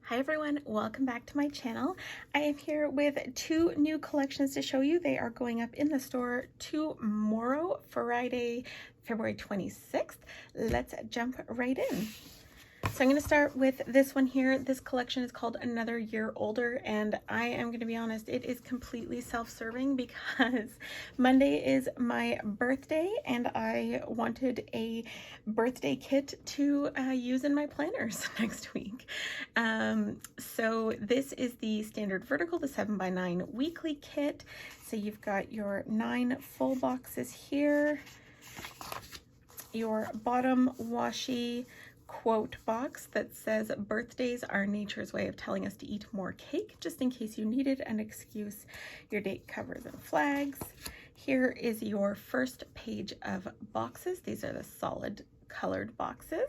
Hi everyone, welcome back to my channel. I am here with two new collections to show you. They are going up in the store tomorrow, Friday, February 26th. Let's jump right in. So I'm going to start with this one here. This collection is called Another Year Older, and I am going to be honest, it is completely self-serving because Monday is my birthday and I wanted a birthday kit to use in my planners next week. So this is the standard vertical, the 7x9 weekly kit. So you've got your 9 full boxes here, your bottom washi quote box that says birthdays are nature's way of telling us to eat more cake, just in case you needed an excuse, your date covers and flags. Here is your first page of boxes. These are the solid colored boxes.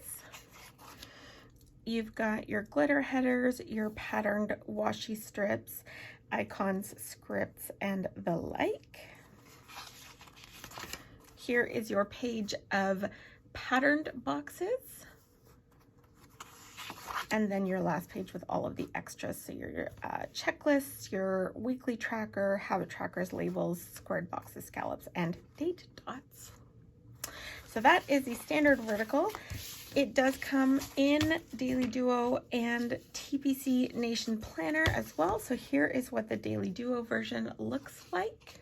You've got your glitter headers, your patterned washi strips, icons, scripts, and the like. Here is your page of patterned boxes. And then your last page with all of the extras. So your checklists, your weekly tracker, habit trackers, labels, squared boxes, scallops, and date dots. So that is the standard vertical. It does come in Daily Duo and TPC Nation Planner as well. So here is what the Daily Duo version looks like.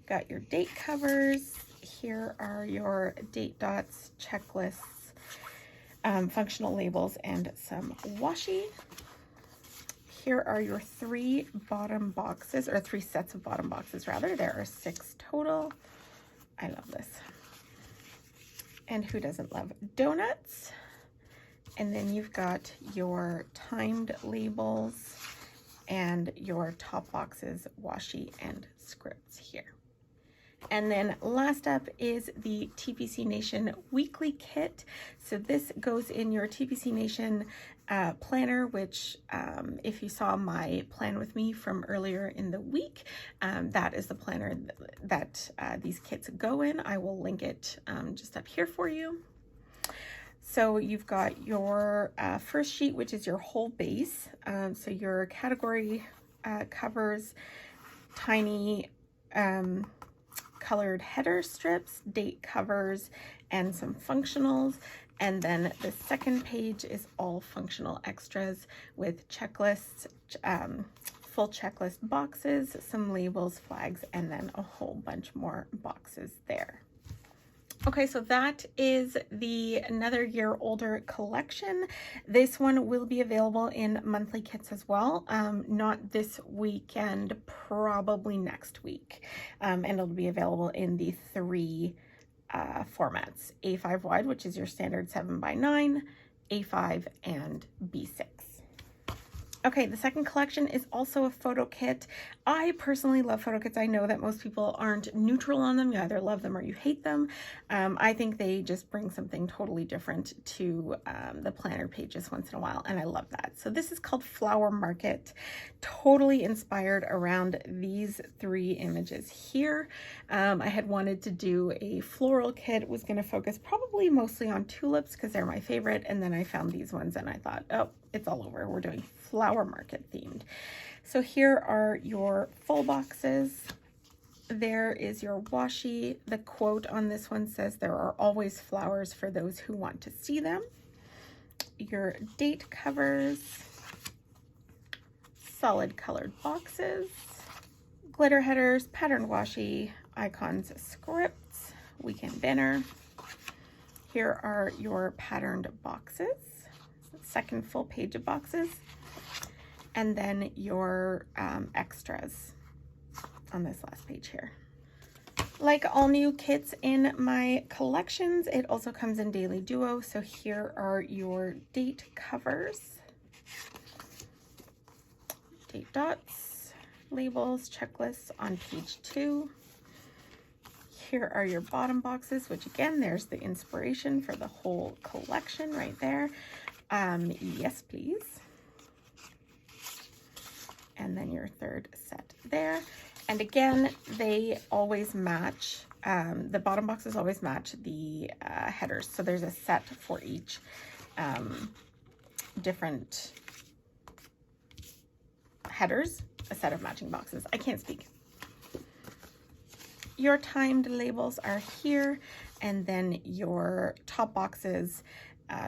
Got your date covers. Here are your date dots, checklists, functional labels, and some washi. Here are your 3 bottom boxes, or 3 sets of bottom boxes rather. There are 6 total. I love this. And who doesn't love donuts? And then you've got your timed labels and your top boxes, washi, and scripts here. And then last up is the TPC Nation weekly kit. So this goes in your TPC Nation planner, which if you saw my plan with me from earlier in the week, that is the planner that these kits go in. I will link it just up here for you. So you've got your first sheet, which is your whole base. So your category covers, tiny colored header strips, date covers, and some functionals. And then the second page is all functional extras with checklists, full checklist boxes, some labels, flags, and then a whole bunch more boxes there. Okay, so that is the Another Year Older collection. This one will be available in monthly kits as well. Not this weekend, probably next week. And it'll be available in the 3 formats: A5 wide, which is your standard 7x9, A5, and B6. Okay, the second collection is also a photo kit. I personally love photo kits. I know that most people aren't neutral on them. You either love them or you hate them. I think they just bring something totally different to the planner pages once in a while, and I love that. So this is called Flower Market, totally inspired around these 3 images here. I had wanted to do a floral kit. It was going to focus probably mostly on tulips because they're my favorite, and then I found these ones and I thought, oh, it's all over. We're doing flower market themed. So here are your full boxes. There is your washi. The quote on this one says, "There are always flowers for those who want to see them." Your date covers, solid colored boxes, glitter headers, patterned washi, icons, scripts, weekend banner. Here are your patterned boxes. Second full page of boxes, and then your extras on this last page here. Like all new kits in my collections, it also comes in Daily Duo. So here are your date covers, date dots, labels, checklists on page 2. Here are your bottom boxes, which again, there's the inspiration for the whole collection right there. Yes, please. And then your third set there. And again, they always match, the bottom boxes always match the headers. So there's a set for each different headers, a set of matching boxes. I can't speak. Your timed labels are here, and then your top boxes,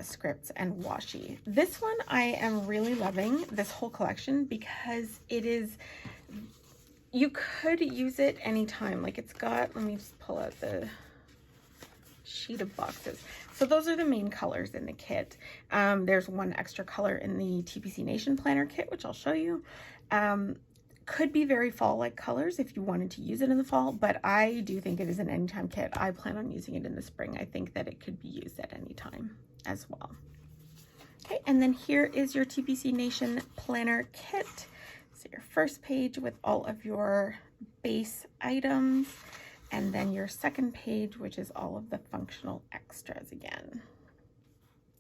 scripts, and washi. This one I am really loving, this whole collection, because it is, you could use it anytime. Like it's got, let me just pull out the sheet of boxes. So those are the main colors in the kit. There's one extra color in the TPC Nation planner kit, which I'll show you. Could be very fall-like colors if you wanted to use it in the fall, but I do think it is an anytime kit. I plan on using it in the spring. I think that it could be used at any time as well. Okay, and then here is your TPC Nation planner kit. So your first page with all of your base items, and then your second page, which is all of the functional extras again.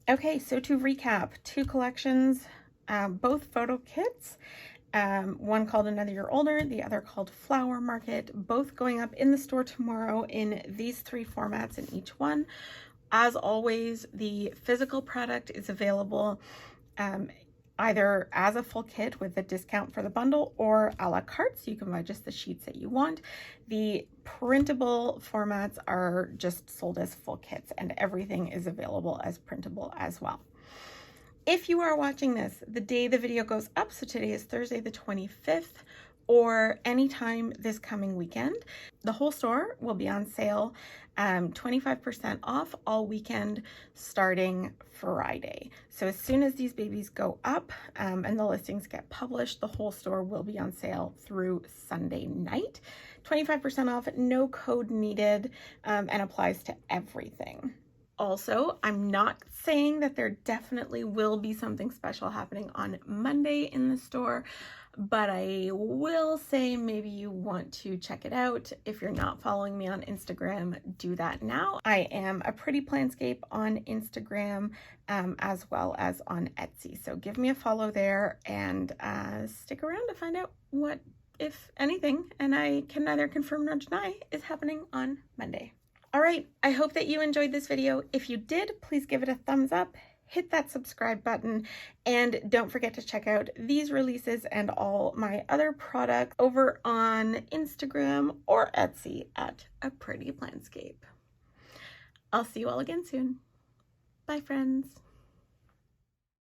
Okay, so to recap, 2 collections, both photo kits. One called Another Year Older, the other called Flower Market, both going up in the store tomorrow in these 3 formats in each one. As always, the physical product is available either as a full kit with a discount for the bundle or a la carte, so you can buy just the sheets that you want. The printable formats are just sold as full kits, and everything is available as printable as well. If you are watching this the day the video goes up, so today is Thursday the 25th, or anytime this coming weekend, the whole store will be on sale, 25% off all weekend starting Friday. So as soon as these babies go up and the listings get published, the whole store will be on sale through Sunday night. 25% off, no code needed, and applies to everything. Also, I'm not saying that there definitely will be something special happening on Monday in the store, but I will say maybe you want to check it out. If you're not following me on Instagram, do that now. I am a Pretty Planscape on Instagram, as well as on Etsy. So give me a follow there and stick around to find out what, if anything, and I can neither confirm nor deny, is happening on Monday. All right, I hope that you enjoyed this video. If you did, please give it a thumbs up, hit that subscribe button, and don't forget to check out these releases and all my other products over on Instagram or Etsy at A Pretty Planscape. I'll see you all again soon. Bye, friends.